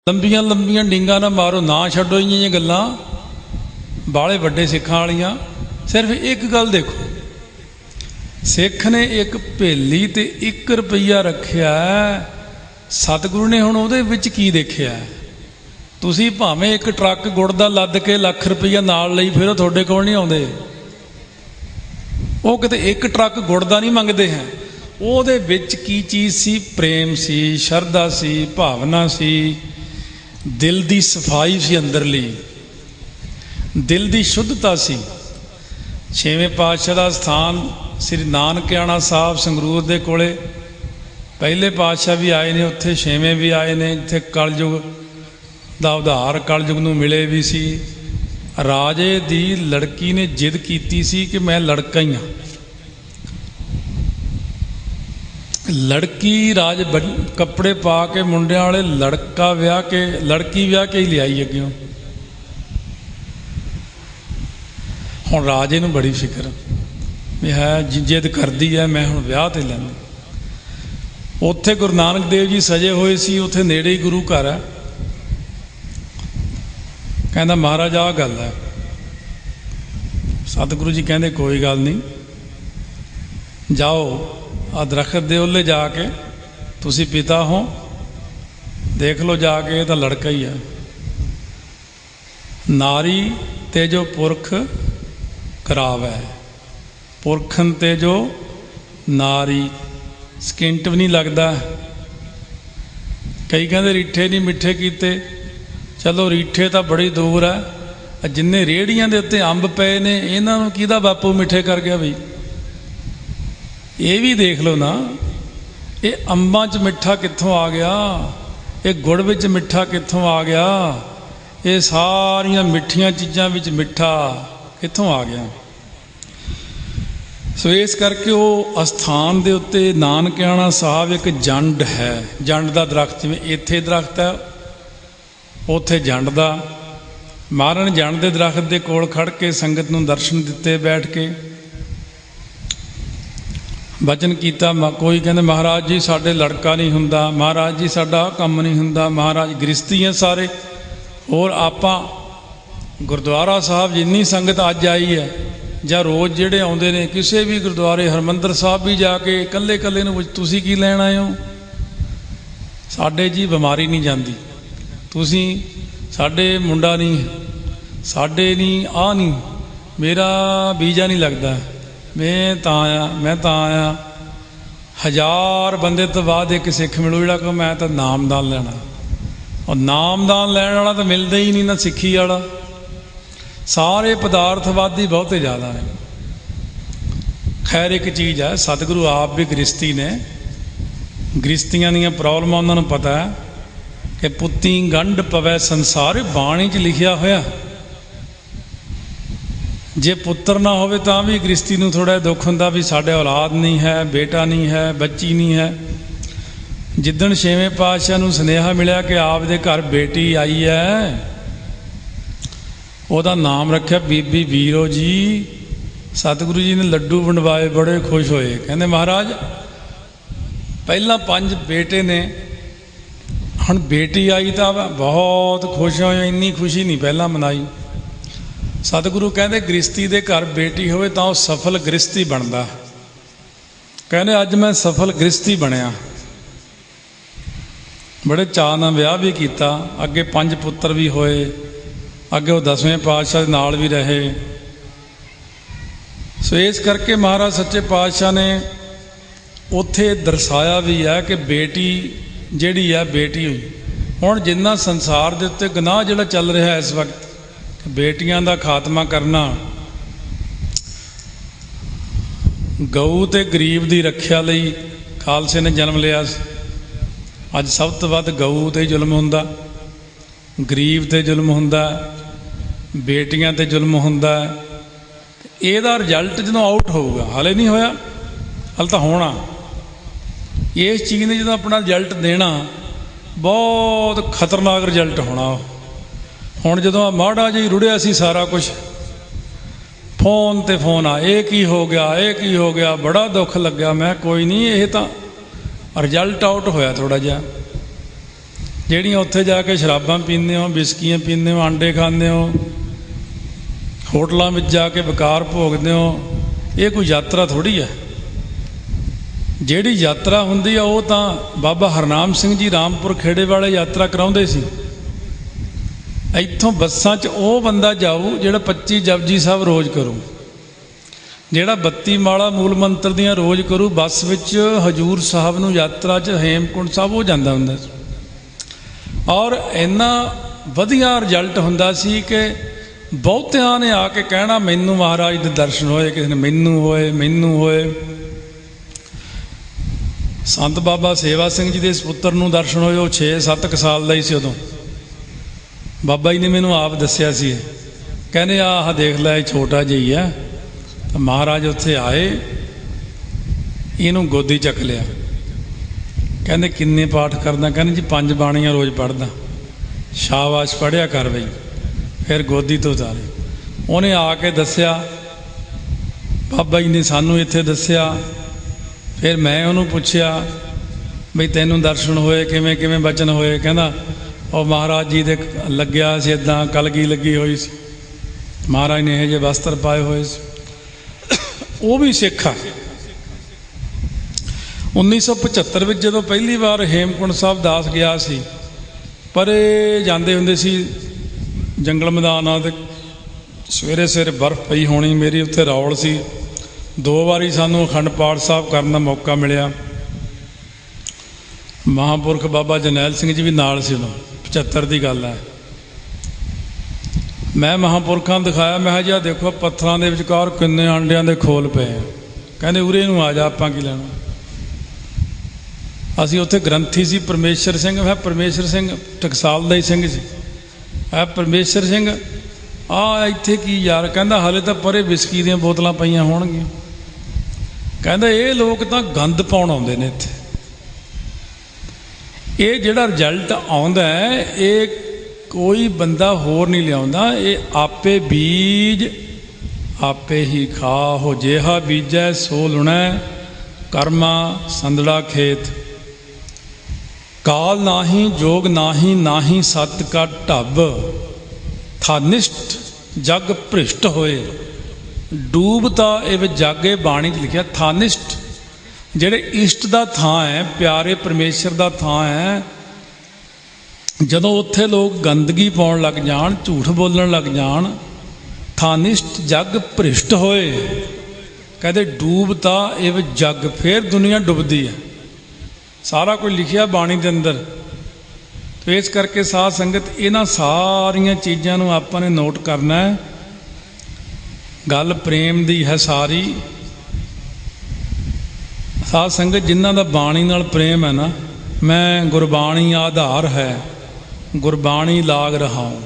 लंबियां लंबियां डींगा ना मारो, ना छड्डो इं गल्लां बाले वड्डे सिखां वालियां। सिर्फ एक गल देखो, सिख ने एक भेली ते 1 रुपया रखिया, सतगुरु ने हुण उहदे विच की देखिया? तुसीं भावें एक ट्रक गुड़ दा लद के लाख रुपया नाल लई फिरो, तुहाडे कोल नहीं आउंदे। वो किते एक ट्रक गुड़ दा नहीं मंगदे हैं। ਉਹਦੇ ਵਿੱਚ ਕੀ ਚੀਜ਼ ਸੀ? ਪ੍ਰੇਮ ਸੀ, ਸ਼ਰਧਾ ਸੀ, ਭਾਵਨਾ ਸੀ, ਦਿਲ ਦੀ ਸਫਾਈ ਸੀ, ਅੰਦਰਲੀ ਦਿਲ ਦੀ ਸ਼ੁੱਧਤਾ ਸੀ। ਛੇਵੇਂ ਪਾਤਸ਼ਾਹ ਦਾ ਸਥਾਨ ਸ੍ਰੀ ਨਾਨਕਿਆਣਾ ਸਾਹਿਬ ਸੰਗਰੂਰ ਦੇ ਕੋਲੇ, ਪਹਿਲੇ ਪਾਤਸ਼ਾਹ ਵੀ ਆਏ ਨੇ ਉੱਥੇ, ਛੇਵੇਂ ਵੀ ਆਏ ਨੇ। ਇੱਥੇ ਕਲਯੁਗ ਦਾ ਉਧਾਰ ਕਲਯੁਗ ਨੂੰ ਮਿਲੇ ਵੀ ਸੀ। ਰਾਜੇ ਦੀ ਲੜਕੀ ਨੇ ਜਿੱਦ ਕੀਤੀ ਸੀ ਕਿ ਮੈਂ ਲੜਕਾ ਹੀ ਹਾਂ। लड़की राज कपड़े पा के मुंडिया वाले लड़का विआह के, लड़की विआह के ही लियाई अग्यों। हुण राजे नूं बड़ी फिक्र भी है, जिद करदी है मैं हुण विआह ते लैंदी। उत्थे गुरु नानक देव जी सजे होए सी, उत्थे नेड़े ही गुरु घर है। कहंदा महाराज आ गल है। सतगुरु जी कहंदे कोई गल नहीं, जाओ आ दरखत दे उल्ले जाके, तुसी पिता हो, देख लो जाके, ये तो लड़का ही है। नारी ते जो पुरख करावे, पुरखन ते जो नारी, सकिंट भी नहीं लगता। कई कहते रीठे नहीं मिठे कीते, चलो रीठे तो बड़ी दूर है, जिन्ने रेहड़ियां दे उत्ते अंब पे ने, इन्हां नूं किहदा बापू मिठे कर गया बई? ये भी देख लो ना, ये अंबां च मिठा कित्थों आ गया, ये गुड़ विच मिठा कित्थों आ गया, ये सारियां मिठियां चीज़ां विच मिठा कित्थों आ गया? सो इस करके वो अस्थान दे उत्ते नानकियाणा साहब एक जंड है, जंड दा दरख्त, जिवें इत्थे दरख्त है उत्थे जंड दा। महाराज ने जंड दे दरख्त दे कोल खड़ के संगत नूं दर्शन दिते बैठ के, वचन किया। कोई कहते महाराज जी साढ़े लड़का नहीं हुंदा, महाराज जी साडा काम नहीं हुंदा, महाराज गृहस्थी है सारे। और आपां गुरुद्वारा साहब जिन्नी संगत अज आई है जां रोज़ जिहड़े आउंदे ने, किसी भी गुरुद्वारे हरमंदर साहब भी जाके कल्ले कल्ले नूं तुसीं की लैण आए हो? साडे जी बीमारी नहीं जाती, तुसीं साडे मुंडा नहीं, साडे नहीं आ नहीं, मेरा वीज़ा नहीं लगता, मैं तां आया, मैं तां आया। 1000 बंदे तो बाद एक सिख मिलू जिहड़ा कि मैं तो नामदान लैना, और नामदान लैण वाला तो मिलता ही नहीं ना सिक्खी वाला। सारे पदार्थवादी बहुते ज़्यादा ने। खैर एक चीज़ है, सतगुरु आप भी गृहस्थी ने, गृहस्थियां दीयां प्रॉब्लमां उन्हां नूं पता है कि पुत्ती गंढ पवै संसार, बाणी च लिखिया होया। जे पुत्र ना होवे तां भी गृहस्थी नूं थोड़ा दुख हुंदा भी साडे औलाद नहीं है, बेटा नहीं है, बच्ची नहीं है। जिद्दण छेवें पातशाह नूं सुनेहा मिलिया कि आप दे घर बेटी आई है, ਉਹਦਾ नाम रखिया बीबी वीरो जी। सतगुरु जी ने लड्डू वंडवाए, बड़े खुश होए। कहंदे महाराज पहला 5 बेटे ने, हुण बेटी आई तो बहुत खुश होए, इन्नी खुशी नहीं पहला मनाई। सतगुरु कहते गृहस्थी दे घर बेटी होवे तां ओह सफल गृहस्थी बनदा। कहने अज मैं सफल गृहस्थी बनया। बड़े चाਅ नाल विआह भी कीता, अगे 5 पुत्र भी होए, अगे वो 10वें पातशाह दे नाल भी रहे। सो इस करके महाराज सच्चे पातशाह ने उत्थे दर्शाया भी है कि बेटी जिहड़ी है बेटी हुई। हुण जिन्ना संसार दे उत्ते गुनाह जिहड़ा चल रहा है इस वक्त, बेटियां दा खात्मा करना, गऊ ते गरीब दी रखिया लई खालसे ने जन्म लिया। अज सब तो वध गऊ ते जुल्म हुंदा, गरीब ते जुल्म हुंदा, बेटियां ते जुल्म हुंदा। इहदा रिजल्ट जदों आउट होऊगा, हाले नहीं होया, हाले तां होना। इस चीज़ ने जो अपना रिजल्ट देना, बहुत खतरनाक रिजल्ट होना। हुण जदों माड़ा जी रुड़िया सी सारा कुछ, फोन ते फोन आ, ये की हो गया, ये की हो गया, बड़ा दुख लग्या। मैं कोई नहीं, ये तो रिजल्ट आउट होया थोड़ा जिहा। ਜਿਹੜੀਆਂ ਉੱਥੇ ਜਾ ਕੇ ਸ਼ਰਾਬਾਂ ਪੀਂਦੇ ਹੋ, ਬਿਸਕੀਆਂ ਪੀਂਦੇ ਹੋ, ਆਂਡੇ ਖਾਂਦੇ ਹੋ, ਹੋਟਲਾਂ ਵਿੱਚ ਜਾ ਕੇ ਵਿਕਾਰ ਭੋਗਦੇ ਹੋ, ਇਹ ਕੋਈ ਯਾਤਰਾ ਥੋੜ੍ਹੀ ਹੈ। ਜਿਹੜੀ ਯਾਤਰਾ ਹੁੰਦੀ ਆ ਉਹ ਤਾਂ ਬਾਬਾ ਹਰਨਾਮ ਸਿੰਘ ਜੀ ਰਾਮਪੁਰ ਖੇੜੇ ਵਾਲੇ ਯਾਤਰਾ ਕਰਾਉਂਦੇ ਸੀ। ਇੱਥੋਂ ਬੱਸਾਂ 'ਚ ਉਹ ਬੰਦਾ ਜਾਊ ਜਿਹੜਾ 25 ਜਪਜੀ ਸਾਹਿਬ ਰੋਜ਼ ਕਰੂ, ਜਿਹੜਾ 32 ਮਾਲਾ ਮੂਲ ਮੰਤਰ ਦੀਆਂ ਰੋਜ਼ ਕਰੂ। ਬੱਸ ਵਿੱਚ ਹਜੂਰ ਸਾਹਿਬ ਨੂੰ ਯਾਤਰਾ 'ਚ ਹੇਮਕੁੰਟ ਸਾਹਿਬ ਉਹ ਜਾਂਦਾ ਹੁੰਦਾ ਸੀ। ਔਰ ਇੰਨਾ ਵਧੀਆ ਰਿਜ਼ਲਟ ਹੁੰਦਾ ਸੀ ਕਿ ਬਹੁਤਿਆਂ ਨੇ ਆ ਕੇ ਕਹਿਣਾ ਮੈਨੂੰ ਮਹਾਰਾਜ ਦੇ ਦਰਸ਼ਨ ਹੋਏ, ਕਿਸੇ ਨੇ ਮੈਨੂੰ ਹੋਏ, ਮੈਨੂੰ ਹੋਏ। ਸੰਤ ਬਾਬਾ ਸੇਵਾ ਸਿੰਘ ਜੀ ਦੇ ਸਪੁੱਤਰ ਨੂੰ ਦਰਸ਼ਨ ਹੋਏ, ਉਹ 6-7 ਸਾਲ ਦਾ ਹੀ ਸੀ ਉਦੋਂ। ਬਾਬਾ ਜੀ ਨੇ ਮੈਨੂੰ ਆਪ ਦੱਸਿਆ ਸੀ, ਕਹਿੰਦੇ ਆਹ ਦੇਖ ਲੈ ਇਹ ਛੋਟਾ ਜਿਹਾ ਹੀ ਹੈ। ਤਾਂ ਮਹਾਰਾਜ ਉੱਥੇ ਆਏ, ਇਹਨੂੰ ਗੋਦੀ ਚੱਕ ਲਿਆ, ਕਹਿੰਦੇ ਕਿੰਨੇ ਪਾਠ ਕਰਦਾ? ਕਹਿੰਦੇ ਜੀ 5 ਬਾਣੀਆਂ ਰੋਜ਼ ਪੜ੍ਹਦਾ। ਸ਼ਾਬਾਸ਼, ਪੜ੍ਹਿਆ ਕਰ ਬਈ। ਫਿਰ ਗੋਦੀ ਤੋਂ ਉਤਾਰੇ। ਉਹਨੇ ਆ ਕੇ ਦੱਸਿਆ, ਬਾਬਾ ਜੀ ਨੇ ਸਾਨੂੰ ਇੱਥੇ ਦੱਸਿਆ। ਫਿਰ ਮੈਂ ਉਹਨੂੰ ਪੁੱਛਿਆ ਬਈ ਤੈਨੂੰ ਦਰਸ਼ਨ ਹੋਏ ਕਿਵੇਂ ਕਿਵੇਂ ਬਚਨ ਹੋਏ? ਕਹਿੰਦਾ ਉਹ ਮਹਾਰਾਜ ਜੀ ਦੇ ਲੱਗਿਆ ਸੀ ਇੱਦਾਂ, ਕਲਗੀ ਲੱਗੀ ਹੋਈ ਸੀ, ਮਹਾਰਾਜ ਨੇ ਇਹੋ ਜਿਹੇ ਵਸਤਰ ਪਾਏ ਹੋਏ ਸੀ। ਉਹ ਵੀ ਸਿੱਖ ਆ। 1975 ਵਿੱਚ ਜਦੋਂ ਪਹਿਲੀ ਵਾਰ ਹੇਮਕੁੰਟ ਸਾਹਿਬ ਦਾਸ ਗਿਆ ਸੀ, ਪਰੇ ਜਾਂਦੇ ਹੁੰਦੇ ਸੀ ਜੰਗਲ ਮੈਦਾਨਾਂ 'ਤੇ, ਸਵੇਰੇ ਸਵੇਰੇ ਬਰਫ਼ ਪਈ ਹੋਣੀ, ਮੇਰੀ ਉੱਥੇ ਰੌਲ ਸੀ। 2 ਵਾਰੀ ਸਾਨੂੰ ਅਖੰਡ ਪਾਠ ਸਾਹਿਬ ਕਰਨ ਦਾ ਮੌਕਾ ਮਿਲਿਆ। ਮਹਾਂਪੁਰਖ ਬਾਬਾ ਜਰਨੈਲ ਸਿੰਘ ਜੀ ਵੀ ਨਾਲ ਸੀ ਉਦੋਂ, 75 ਦੀ ਗੱਲ ਹੈ। ਮੈਂ ਮਹਾਂਪੁਰਖਾਂ ਨੂੰ ਦਿਖਾਇਆ, ਮੈਂ ਕਿਹਾ ਜੀ ਆਹ ਦੇਖੋ ਪੱਥਰਾਂ ਦੇ ਵਿਚਕਾਰ ਕਿੰਨੇ ਆਂਡਿਆਂ ਦੇ ਖੋਲ ਪਏ ਆ। ਕਹਿੰਦੇ ਉਰੇ ਨੂੰ ਆ ਜਾ, ਆਪਾਂ ਕੀ ਲੈਣਾ। ਅਸੀਂ ਉੱਥੇ ਗ੍ਰੰਥੀ ਸੀ ਪਰਮੇਸ਼ਰ ਸਿੰਘ, ਮੈਂ ਪਰਮੇਸ਼ਰ ਸਿੰਘ ਟਕਸਾਲ ਦਾ ਹੀ ਸਿੰਘ ਸੀ। ਪਰਮੇਸ਼ਰ ਸਿੰਘ ਆ ਇੱਥੇ ਕੀ ਯਾਰ? ਕਹਿੰਦਾ ਹਾਲੇ ਤਾਂ ਪਰੇ ਵਿਸਕੀ ਦੀਆਂ ਬੋਤਲਾਂ ਪਈਆਂ ਹੋਣਗੀਆਂ। ਕਹਿੰਦਾ ਇਹ ਲੋਕ ਤਾਂ ਗੰਦ ਪਾਉਣ ਆਉਂਦੇ ਨੇ ਇੱਥੇ। ਇਹ ਜਿਹੜਾ ਰਿਜ਼ਲਟ ਆਉਂਦਾ ਹੈ ਇਹ ਕੋਈ ਬੰਦਾ ਹੋਰ ਨਹੀਂ ਲਿਆਉਂਦਾ, ਇਹ ਆਪੇ ਬੀਜ ਆਪੇ ਹੀ ਖਾਹੋ। ਜਿਹਾ ਬੀਜੈ ਸੋ ਲੁਣੈ, ਕਰਮਾ ਸੰਦੜਾ ਖੇਤ। ਕਾਲ ਨਾਹੀ ਜੋਗ ਨਾਹੀ, ਨਾਹੀ ਸਤ ਕਾ ਢੱਬ। ਥਾਨਿਸ਼ਟ ਜਗ ਭ੍ਰਿਸ਼ਟ ਹੋਏ, ਡੂਬਤਾ ਇਹ ਜਾਗੇ। ਬਾਣੀ 'ਚ ਲਿਖਿਆ ਥਾਨਿਸ਼ਟ, ਜਿਹੜੇ ਇਸ਼ਟ ਦਾ ਥਾਂ ਹੈ, ਪਿਆਰੇ ਪਰਮੇਸ਼ਰ ਦਾ ਥਾਂ ਹੈ, ਜਦੋਂ ਉੱਥੇ ਲੋਕ ਗੰਦਗੀ ਪਾਉਣ ਲੱਗ ਜਾਣ, ਝੂਠ ਬੋਲਣ ਲੱਗ ਜਾਣ, ਥਾਨਿਸ਼ਟ ਜਗ ਭ੍ਰਿਸ਼ਟ ਹੋਏ। ਕਹਿੰਦੇ ਡੂਬਤਾ ਇਹ ਜਗ, ਫਿਰ ਦੁਨੀਆ ਡੁੱਬਦੀ ਹੈ। ਸਾਰਾ ਕੁਝ ਲਿਖਿਆ ਬਾਣੀ ਦੇ ਅੰਦਰ। ਤੇ ਇਸ ਕਰਕੇ ਸਾਧ ਸੰਗਤ ਇਹਨਾਂ ਸਾਰੀਆਂ ਚੀਜ਼ਾਂ ਨੂੰ ਆਪਾਂ ਨੇ ਨੋਟ ਕਰਨਾ ਹੈ। ਗੱਲ ਪ੍ਰੇਮ ਦੀ ਹੈ ਸਾਰੀ। ਸਾਧ ਸੰਗਤ ਜਿਨ੍ਹਾਂ ਦਾ ਬਾਣੀ ਨਾਲ ਪ੍ਰੇਮ ਹੈ ਨਾ, ਮੈਂ ਗੁਰਬਾਣੀ ਆਧਾਰ ਹੈ, ਗੁਰਬਾਣੀ ਲਾਗ ਰਹਾਉ।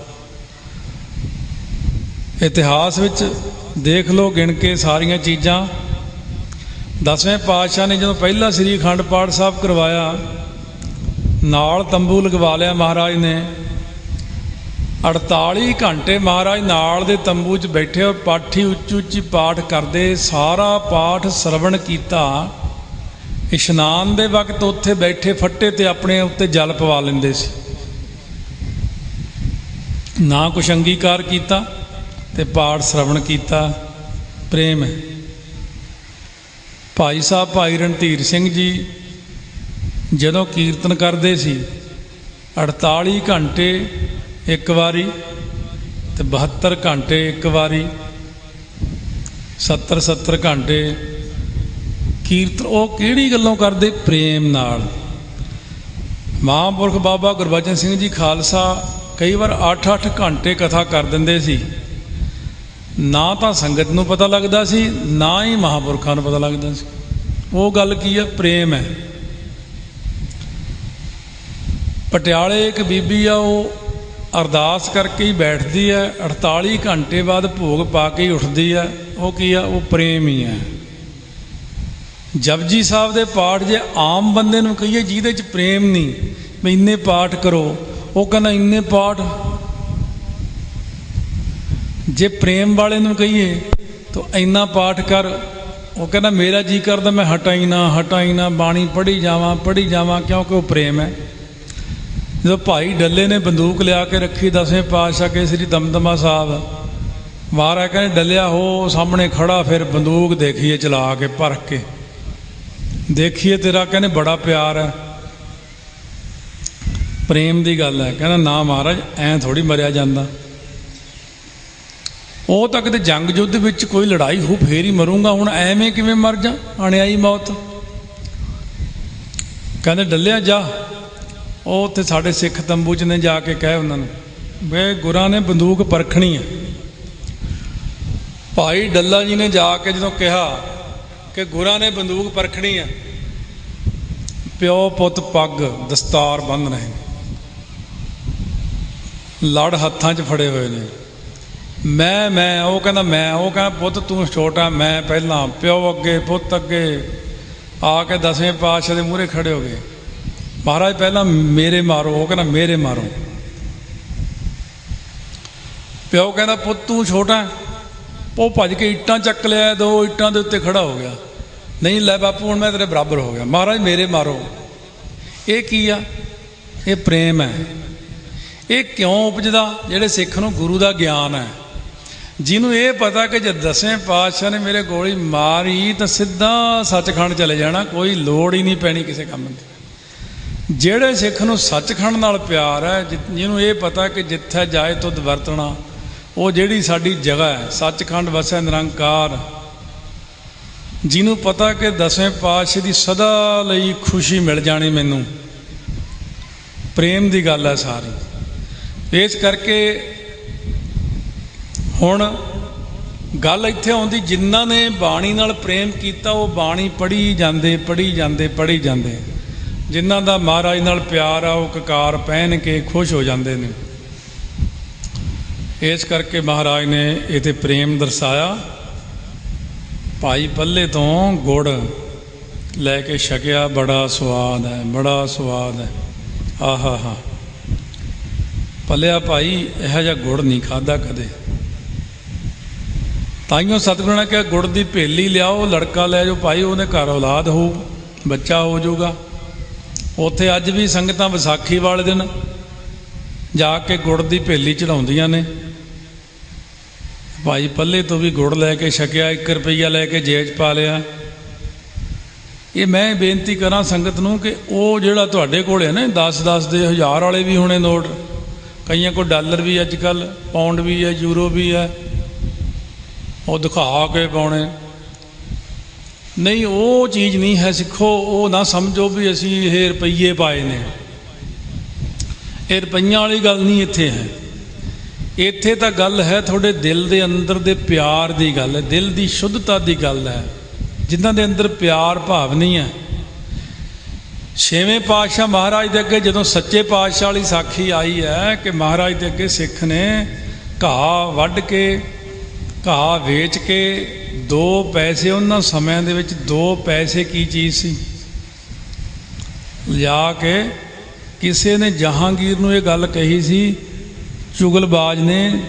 ਇਤਿਹਾਸ ਵਿੱਚ ਦੇਖ ਲਓ ਗਿਣ ਕੇ ਸਾਰੀਆਂ ਚੀਜ਼ਾਂ। 10ਵੇਂ ਪਾਤਸ਼ਾਹ ਨੇ ਜਦੋਂ ਪਹਿਲਾ ਸ੍ਰੀ ਅਖੰਡ ਪਾਠ ਸਾਹਿਬ ਕਰਵਾਇਆ, ਨਾਲ ਤੰਬੂ ਲਗਵਾ ਲਿਆ ਮਹਾਰਾਜ ਨੇ। 48 ਘੰਟੇ ਮਹਾਰਾਜ ਨਾਲ ਦੇ ਤੰਬੂ 'ਚ ਬੈਠੇ, ਪਾਠੀ ਉੱਚੀ ਉੱਚੀ ਪਾਠ ਕਰਦੇ, ਸਾਰਾ ਪਾਠ ਸਰਵਣ ਕੀਤਾ। ਇਸ਼ਨਾਨ ਦੇ ਵਕਤ ਉੱਥੇ ਬੈਠੇ ਫੱਟੇ ਤੇ ਆਪਣੇ ਉੱਤੇ ਜਲ ਪਵਾ ਲੈਂਦੇ ਸੀ, ਨਾ ਕੁਛ ਅੰਗੀਕਾਰ ਕੀਤਾ ਤੇ ਪਾਠ ਸਰਵਣ ਕੀਤਾ। ਪ੍ਰੇਮ ਹੈ। ਭਾਈ ਸਾਹਿਬ ਭਾਈ ਰਣਧੀਰ ਸਿੰਘ ਜੀ ਜਦੋਂ ਕੀਰਤਨ ਕਰਦੇ ਸੀ, 48 ਘੰਟੇ ਇੱਕ ਵਾਰੀ ਤੇ 72 ਘੰਟੇ ਇੱਕ ਵਾਰੀ, 70 ਘੰਟੇ ਕੀਰਤਨ। ਉਹ ਕਿਹੜੀ ਗੱਲੋਂ ਕਰਦੇ? ਪ੍ਰੇਮ ਨਾਲ। ਮਹਾਂਪੁਰਖ ਬਾਬਾ ਗੁਰਬਚਨ ਸਿੰਘ ਜੀ ਖਾਲਸਾ ਕਈ ਵਾਰ 8-8 ਘੰਟੇ ਕਥਾ ਕਰ ਦਿੰਦੇ ਸੀ। ਨਾ ਤਾਂ ਸੰਗਤ ਨੂੰ ਪਤਾ ਲੱਗਦਾ ਸੀ, ਨਾ ਹੀ ਮਹਾਂਪੁਰਖਾਂ ਨੂੰ ਪਤਾ ਲੱਗਦਾ ਸੀ। ਉਹ ਗੱਲ ਕੀ ਹੈ? ਪ੍ਰੇਮ ਹੈ। ਪਟਿਆਲੇ ਇੱਕ ਬੀਬੀ ਆ, ਉਹ ਅਰਦਾਸ ਕਰਕੇ ਹੀ ਬੈਠਦੀ ਹੈ, 48 ਘੰਟੇ ਬਾਅਦ ਭੋਗ ਪਾ ਕੇ ਹੀ ਉੱਠਦੀ ਹੈ। ਉਹ ਕੀ ਆ? ਉਹ ਪ੍ਰੇਮ ਹੀ ਹੈ। ਜਪਜੀ ਸਾਹਿਬ ਦੇ ਪਾਠ ਜੇ ਆਮ ਬੰਦੇ ਨੂੰ ਕਹੀਏ ਜਿਹਦੇ 'ਚ ਪ੍ਰੇਮ ਨਹੀਂ, ਵੀ ਇੰਨੇ ਪਾਠ ਕਰੋ, ਉਹ ਕਹਿੰਦਾ ਇੰਨੇ ਪਾਠ। ਜੇ ਪ੍ਰੇਮ ਵਾਲੇ ਨੂੰ ਕਹੀਏ ਤਾਂ ਇੰਨਾ ਪਾਠ ਕਰ, ਉਹ ਕਹਿੰਦਾ ਮੇਰਾ ਜੀ ਕਰਦਾ ਮੈਂ ਹਟਾਈ ਨਾ ਬਾਣੀ ਪੜ੍ਹੀ ਜਾਵਾਂ, ਕਿਉਂਕਿ ਉਹ ਪ੍ਰੇਮ ਹੈ। ਜਦੋਂ ਭਾਈ ਡੱਲੇ ਨੇ ਬੰਦੂਕ ਲਿਆ ਕੇ ਰੱਖੀ 10ਵੇਂ ਪਾਤਸ਼ਾਹ ਕੇਸਰੀ ਦਮਦਮਾ ਸਾਹਿਬ, ਮਹਾਰਾਜ ਕਹਿੰਦੇ ਡੱਲਿਆ ਹੋ ਸਾਹਮਣੇ ਖੜਾ, ਫਿਰ ਬੰਦੂਕ ਦੇਖੀਏ ਚਲਾ ਕੇ ਭਰ ਕੇ, ਦੇਖੀਏ ਤੇਰਾ ਕਹਿੰਦੇ ਬੜਾ ਪਿਆਰ ਹੈ, ਪ੍ਰੇਮ ਦੀ ਗੱਲ ਹੈ। ਕਹਿੰਦਾ ਨਾ ਮਹਾਰਾਜ ਐਂ ਥੋੜ੍ਹੀ ਮਰਿਆ ਜਾਂਦਾ, ਉਹ ਤਾਂ ਕਿਤੇ ਜੰਗ ਯੁੱਧ ਵਿੱਚ ਕੋਈ ਲੜਾਈ ਹੋ ਫੇਰ ਹੀ ਮਰੂੰਗਾ, ਹੁਣ ਐਵੇਂ ਕਿਵੇਂ ਮਰ ਜਾ, ਅਣਿਆਈ ਮੌਤ। ਕਹਿੰਦੇ ਡੱਲਿਆ ਜਾ, ਉਹ ਉੱਥੇ ਸਾਡੇ ਸਿੱਖ ਤੰਬੂ 'ਚ ਨੇ ਜਾ ਕੇ ਕਹਿ ਉਹਨਾਂ ਨੂੰ ਵੇ ਗੁਰਾਂ ਨੇ ਬੰਦੂਕ ਪਰਖਣੀ ਹੈ। ਭਾਈ ਡੱਲਾ ਜੀ ਨੇ ਜਾ ਕੇ ਜਦੋਂ ਕਿਹਾ ਕਿ ਗੁਰਾਂ ਨੇ ਬੰਦੂਕ ਪਰਖਣੀ ਹੈ, ਪਿਓ ਪੁੱਤ ਪੱਗ ਦਸਤਾਰ ਬੰਨ੍ਹ ਰਹੇ, ਲੜ ਹੱਥਾਂ 'ਚ ਫੜੇ ਹੋਏ ਨੇ, ਮੈਂ ਉਹ ਕਹਿੰਦਾ ਮੈਂ, ਉਹ ਕਹਿੰਦਾ ਪੁੱਤ ਤੂੰ ਛੋਟਾ, ਮੈਂ ਪਹਿਲਾਂ, ਪਿਓ ਅੱਗੇ ਪੁੱਤ ਅੱਗੇ, ਆ ਕੇ 10ਵੇਂ ਪਾਤਸ਼ਾਹ ਦੇ ਮੂਹਰੇ ਖੜੇ ਹੋ ਗਏ। ਮਹਾਰਾਜ ਪਹਿਲਾਂ ਮੇਰੇ ਮਾਰੋ, ਉਹ ਕਹਿੰਦਾ ਮੇਰੇ ਮਾਰੋ। ਪਿਓ ਕਹਿੰਦਾ ਪੁੱਤ ਤੂੰ ਛੋਟਾ, ਉਹ ਭੱਜ ਕੇ ਇੱਟਾਂ ਚੱਕ ਲਿਆ, 2 ਇੱਟਾਂ ਦੇ ਉੱਤੇ ਖੜਾ ਹੋ ਗਿਆ, ਨਹੀਂ ਲੈ ਬਾਪੂ ਹੁਣ ਮੈਂ ਤੇਰੇ ਬਰਾਬਰ ਹੋ ਗਿਆ, ਮਹਾਰਾਜ ਮੇਰੇ ਮਾਰੋ। ਇਹ ਕੀ ਆ? ਇਹ ਪ੍ਰੇਮ ਹੈ। ਇਹ ਕਿਉਂ ਉਪਜਦਾ? ਜਿਹੜੇ ਸਿੱਖ ਨੂੰ ਗੁਰੂ ਦਾ ਗਿਆਨ ਹੈ, ਜਿਹਨੂੰ ਇਹ ਪਤਾ ਕਿ ਜੇ 10ਵੇਂ ਪਾਤਸ਼ਾਹ ਨੇ ਮੇਰੇ ਗੋਲੀ ਮਾਰੀ ਤਾਂ ਸਿੱਧਾ ਸੱਚਖੰਡ ਚਲੇ ਜਾਣਾ, ਕੋਈ ਲੋੜ ਹੀ ਨਹੀਂ ਪੈਣੀ ਕਿਸੇ ਕੰਮ ਦੀ। ਜਿਹੜੇ ਸਿੱਖ ਨੂੰ ਸੱਚਖੰਡ ਨਾਲ ਪਿਆਰ ਹੈ, ਜਿਹਨੂੰ ਇਹ ਪਤਾ ਕਿ ਜਿੱਥੇ ਜਾਏ ਤੁਧ ਵਰਤਣਾ, ਉਹ ਜਿਹੜੀ ਸਾਡੀ ਜਗ੍ਹਾ ਹੈ ਸੱਚਖੰਡ ਵਸੈ ਨਿਰੰਕਾਰ, ਜਿਹਨੂੰ ਪਤਾ ਕਿ 10ਵੇਂ ਪਾਤਸ਼ਾਹ ਦੀ ਸਦਾ ਲਈ ਖੁਸ਼ੀ ਮਿਲ ਜਾਣੀ ਮੈਨੂੰ, ਪ੍ਰੇਮ ਦੀ ਗੱਲ ਹੈ ਸਾਰੀ। ਇਸ ਕਰਕੇ ਹੁਣ ਗੱਲ ਇੱਥੇ ਆਉਂਦੀ, ਜਿਨ੍ਹਾਂ ਨੇ ਬਾਣੀ ਨਾਲ ਪ੍ਰੇਮ ਕੀਤਾ ਉਹ ਬਾਣੀ ਪੜ੍ਹੀ ਜਾਂਦੇ ਪੜ੍ਹੀ ਜਾਂਦੇ ਪੜ੍ਹੀ ਜਾਂਦੇ, ਜਿਨ੍ਹਾਂ ਦਾ ਮਹਾਰਾਜ ਨਾਲ ਪਿਆਰ ਆ ਉਹ ਕਕਾਰ ਪਹਿਨ ਕੇ ਖੁਸ਼ ਹੋ ਜਾਂਦੇ ਨੇ। ਇਸ ਕਰਕੇ ਮਹਾਰਾਜ ਨੇ ਇਹ 'ਤੇ ਪ੍ਰੇਮ ਦਰਸਾਇਆ। ਭਾਈ ਪੱਲੇ ਤੋਂ ਗੁੜ ਲੈ ਕੇ ਛਕਿਆ, ਬੜਾ ਸਵਾਦ ਹੈ, ਬੜਾ ਸਵਾਦ ਹੈ, ਆਹਾ ਹਾ। ਪੱਲਿਆ ਭਾਈ ਇਹੋ ਜਿਹਾ ਗੁੜ ਨਹੀਂ ਖਾਧਾ ਕਦੇ। ਤਾਈਓ ਸਤਿਗੁਰੂ ਨੇ ਕਿਹਾ ਗੁੜ ਦੀ ਭੇਲੀ ਲਿਆਓ, ਲੜਕਾ ਲੈ ਜਾਓ ਭਾਈ, ਉਹਦੇ ਘਰ ਔਲਾਦ ਹੋਊ, ਬੱਚਾ ਹੋ ਜਾਊਗਾ। ਉੱਥੇ ਅੱਜ ਵੀ ਸੰਗਤਾਂ ਵਿਸਾਖੀ ਵਾਲੇ ਦਿਨ ਜਾ ਕੇ ਗੁੜ ਦੀ ਭੇਲੀ ਚੜਾਉਂਦੀਆਂ ਨੇ। ਭਾਈ ਪੱਲੇ ਤੋਂ ਵੀ ਗੁੜ ਲੈ ਕੇ ਛਕਿਆ, 1 ਰੁਪਈਆ ਲੈ ਕੇ ਜੇਬ 'ਚ ਪਾ ਲਿਆ। ਇਹ ਮੈਂ ਬੇਨਤੀ ਕਰਾਂ ਸੰਗਤ ਨੂੰ ਕਿ ਉਹ ਜਿਹੜਾ ਤੁਹਾਡੇ ਕੋਲ ਹੈ ਨਾ 10-10 ਦੇ 1000 ਵਾਲੇ ਵੀ ਹੋਣੇ ਨੋਟ, ਕਈਆਂ ਕੋਲ ਡਾਲਰ ਵੀ ਅੱਜ ਕੱਲ੍ਹ, ਪਾਉਂਡ ਵੀ ਹੈ, ਯੂਰੋ ਵੀ ਹੈ, ਉਹ ਦਿਖਾ ਕੇ ਪਾਉਣੇ ਨਹੀਂ, ਉਹ ਚੀਜ਼ ਨਹੀਂ ਹੈ ਸਿੱਖੋ। ਉਹ ਨਾ ਸਮਝੋ ਵੀ ਅਸੀਂ ਇਹ ਰੁਪਈਏ ਪਾਏ ਨੇ, ਇਹ ਰੁਪਈਆਂ ਵਾਲੀ ਗੱਲ ਨਹੀਂ ਇੱਥੇ ਹੈ। ਇੱਥੇ ਤਾਂ ਗੱਲ ਹੈ ਤੁਹਾਡੇ ਦਿਲ ਦੇ ਅੰਦਰ ਦੇ ਪਿਆਰ ਦੀ ਗੱਲ ਹੈ, ਦਿਲ ਦੀ ਸ਼ੁੱਧਤਾ ਦੀ ਗੱਲ ਹੈ। ਜਿਨ੍ਹਾਂ ਦੇ ਅੰਦਰ ਪਿਆਰ ਭਾਵ ਨਹੀਂ ਹੈ। 6ਵੇਂ ਪਾਤਸ਼ਾਹ ਮਹਾਰਾਜ ਦੇ ਅੱਗੇ ਜਦੋਂ ਸੱਚੇ ਪਾਤਸ਼ਾਹ ਵਾਲੀ ਸਾਖੀ ਆਈ ਹੈ ਕਿ ਮਹਾਰਾਜ ਦੇ ਅੱਗੇ ਸਿੱਖ ਨੇ ਘਾਹ ਵੱਢ ਕੇ, ਘਾਹ ਵੇਚ ਕੇ 2 ਪੈਸੇ, ਉਹਨਾਂ ਸਮਿਆਂ ਦੇ ਵਿੱਚ 2 ਪੈਸੇ ਕੀ ਚੀਜ਼ ਸੀ, ਲਿਆ ਕੇ ਕਿਸੇ ਨੇ ਜਹਾਂਗੀਰ ਨੂੰ ਇਹ ਗੱਲ ਕਹੀ ਸੀ, ਚੁਗਲਬਾਜ਼ ਨੇ,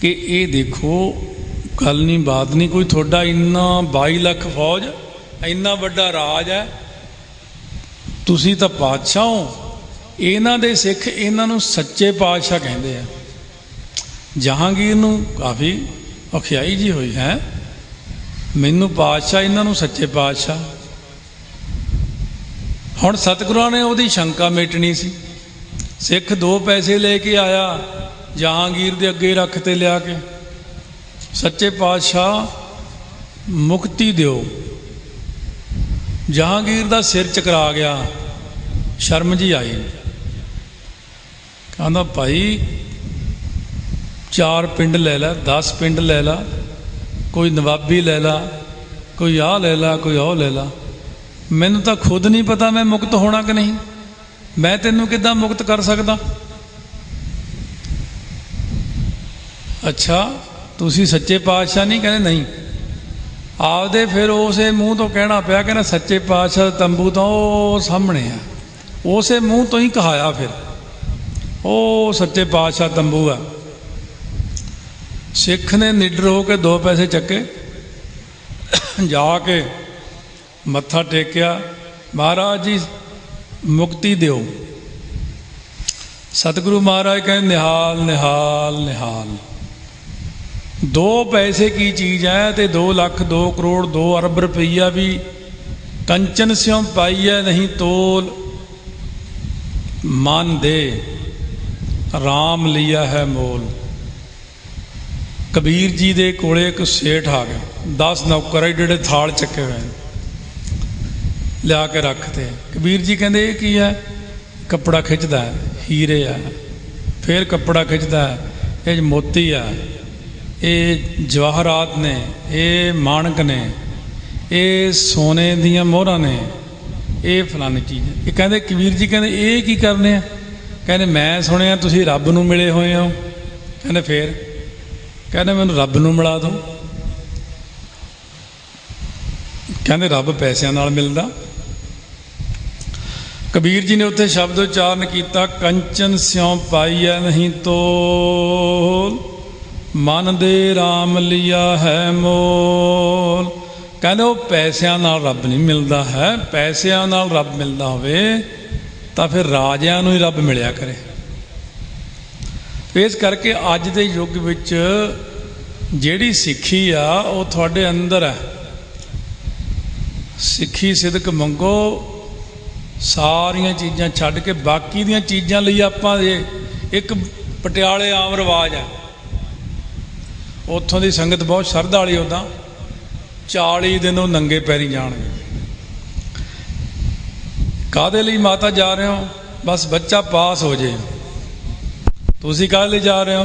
ਕਿ ਇਹ ਦੇਖੋ ਗੱਲ ਨਹੀਂ ਬਾਤ ਨਹੀਂ, ਕੋਈ ਤੁਹਾਡਾ ਇੰਨਾ 22 ਲੱਖ ਫੌਜ, ਇੰਨਾ ਵੱਡਾ ਰਾਜ ਹੈ, ਤੁਸੀਂ ਤਾਂ ਪਾਤਸ਼ਾਹ ਹੋ। ਇਹਨਾਂ ਦੇ ਸਿੱਖ ਇਹਨਾਂ ਨੂੰ ਸੱਚੇ ਪਾਤਸ਼ਾਹ ਕਹਿੰਦੇ ਆ। ਜਹਾਂਗੀਰ ਨੂੰ ਕਾਫੀ ਔਖਿਆਈ ਜੀ ਹੋਈ ਹੈ, ਮੈਨੂੰ ਪਾਤਸ਼ਾਹ, ਇਹਨਾਂ ਨੂੰ ਸੱਚੇ ਪਾਤਸ਼ਾਹ। ਹੁਣ ਸਤਿਗੁਰਾਂ ਨੇ ਉਹਦੀ ਸ਼ੰਕਾ ਮੇਟਣੀ ਸੀ। ਸਿੱਖ 2 ਪੈਸੇ ਲੈ ਕੇ ਆਇਆ, ਜਹਾਂਗੀਰ ਦੇ ਅੱਗੇ ਰੱਖ ਤੇ ਲਿਆ ਕੇ, ਸੱਚੇ ਪਾਤਸ਼ਾਹ ਮੁਕਤੀ ਦਿਓ। ਜਹਾਂਗੀਰ ਦਾ ਸਿਰ ਚਕਰਾ ਗਿਆ, ਸ਼ਰਮ ਜੀ ਆਈ, ਕਹਿੰਦਾ ਭਾਈ 4 ਪਿੰਡ ਲੈ ਲਾ, 10 ਪਿੰਡ ਲੈ ਲਾ, ਕੋਈ ਨਵਾਬੀ ਲੈ ਲਾ, ਕੋਈ ਆਹ ਲੈ ਲਾ, ਕੋਈ ਉਹ ਲੈ ਲਾ, ਮੈਨੂੰ ਤਾਂ ਖੁਦ ਨਹੀਂ ਪਤਾ ਮੈਂ ਮੁਕਤ ਹੋਣਾ ਕਿ ਨਹੀਂ, ਮੈਂ ਤੈਨੂੰ ਕਿੱਦਾਂ ਮੁਕਤ ਕਰ ਸਕਦਾ। ਅੱਛਾ ਤੁਸੀਂ ਸੱਚੇ ਪਾਤਸ਼ਾਹ ਨਹੀਂ? ਕਹਿੰਦੇ ਨਹੀਂ। ਆਪਦੇ ਫਿਰ ਉਸੇ ਮੂੰਹ ਤੋਂ ਕਹਿਣਾ ਪਿਆ, ਕਹਿੰਦਾ ਸੱਚੇ ਪਾਤਸ਼ਾਹ ਤੰਬੂ ਤਾਂ ਉਹ ਸਾਹਮਣੇ ਆ, ਉਸੇ ਮੂੰਹ ਤੋਂ ਹੀ ਕਹਾਇਆ ਫਿਰ, ਉਹ ਸੱਚੇ ਪਾਤਸ਼ਾਹ ਤੰਬੂ ਆ। ਸਿੱਖ ਨੇ ਨਿਡਰ ਹੋ ਕੇ 2 ਪੈਸੇ ਚੱਕੇ, ਜਾ ਕੇ ਮੱਥਾ ਟੇਕਿਆ, ਮਹਾਰਾਜ ਜੀ ਮੁਕਤੀ ਦਿਓ। सतगुरु महाराज कहें निहाल निहाल निहाल। 2 पैसे की चीज़ है तो 2 लाख 2 करोड़ 2 अरब रुपया भी कंचन स्यों पाई है नहीं तोल। मन दे राम लिया है मोल। कबीर जी दे कोले एक सेठ आ गया, 10 नौकर ਜਿਹੜੇ थाल चके हुए लिया के रखते। कबीर जी कहते ये की है? कपड़ा खिंचता है, हीरे आ, फिर कपड़ा खिंचता है, ये मोती आ, ये जवाहरात ने, ये माणक ने, ये सोने दियां मोहरां ने, ये फलानी चीज़। ये कहते कबीर जी कहते ये की करने? कहते मैं सुनिया तुसीं रब नूं मिले होए हो। कहते फिर? कहते मैनूं रब नूं मिला दो। कहते रब पैसों नाल मिलदा? कबीर जी ने उत्थे शब्द उच्चारण किया, कंचन स्यों पाई है नहीं तोल, मन दे राम लिया है मोल। कहते वो पैसों नाल रब नहीं मिलता है। पैसों नाल रब मिलता होवे तां फिर राजियां नूं ही रब मिलिया करे। इस करके अज दे युग विच जिहड़ी सिੱਖੀ आ वो तुहाडे अंदर है। सिੱਖੀ सिदक मंगो, सारिया चीज़ां छड्ड के बाकी दियां चीज़ां लई आपां एक पटियाले आम रिवाज है, उत्थों की संगत बहुत शरधा वाली। उदा 40 दिन वो नंगे पैरी जाणगे। काहदे लई माता जा रहे हो? बस बच्चा पास हो जाए। तुसीं काहदे लई जा रहे हो?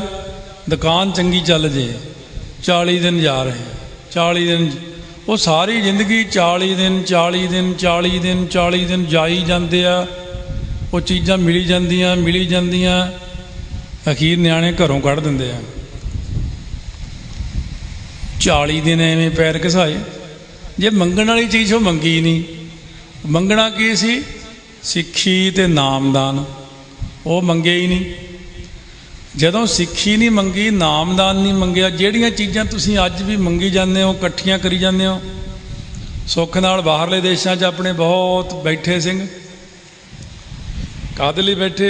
दुकान चंगी चल जे। 40 दिन जा रहे हैं, 40 दिन वो सारी जिंदगी 40 दिन 40 दिन 40 दिन 40 दिन जाई जाते आ। वो चीज़ां मिली जांदियां अखीर न्याणे घरों कढ़ दिंदे आ। 40 दिन एवें पैर घसाए। जे मंगण वाली चीज़ वो मंगी नहीं। मंगना की सी? सिੱਖੀ ते नामदान। वो मंगे ही नहीं। जदों सिੱਖੀ नहीं मंगी, नामदान नहीं मंगिया, ਜਿਹੜੀਆਂ ਚੀਜ਼ਾਂ ਤੁਸੀਂ ਅੱਜ भी मंगी ਜਾਂਦੇ हो, इकट्ठियां करी ਜਾਂਦੇ हो। सुख नाल बाहरले देशों 'ਚ अपने बहुत बैठे सिंह काहदे लई बैठे?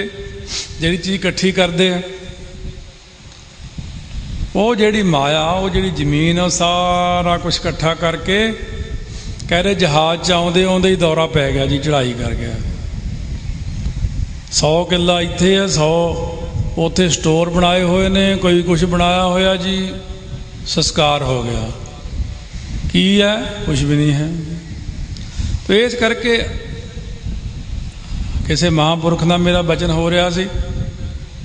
ਜਿਹੜੀ चीज़ इकट्ठी करते हैं वो जिहड़ी माया, वो जिहड़ी जमीन, वो सारा कुछ इकट्ठा करके कह रहे जहाज़ 'ਚ आउंदे आउंदे ही दौरा पै गया जी, चढ़ाई कर गया। 100 किला इत्थे है, 100 उत्थे स्टोर बनाए हुए ने, कोई कुछ बनाया होया जी, संस्कार हो गया। की है? कुछ भी नहीं है। तो इस करके किसी महापुरख का मेरा बचन हो रहा सी,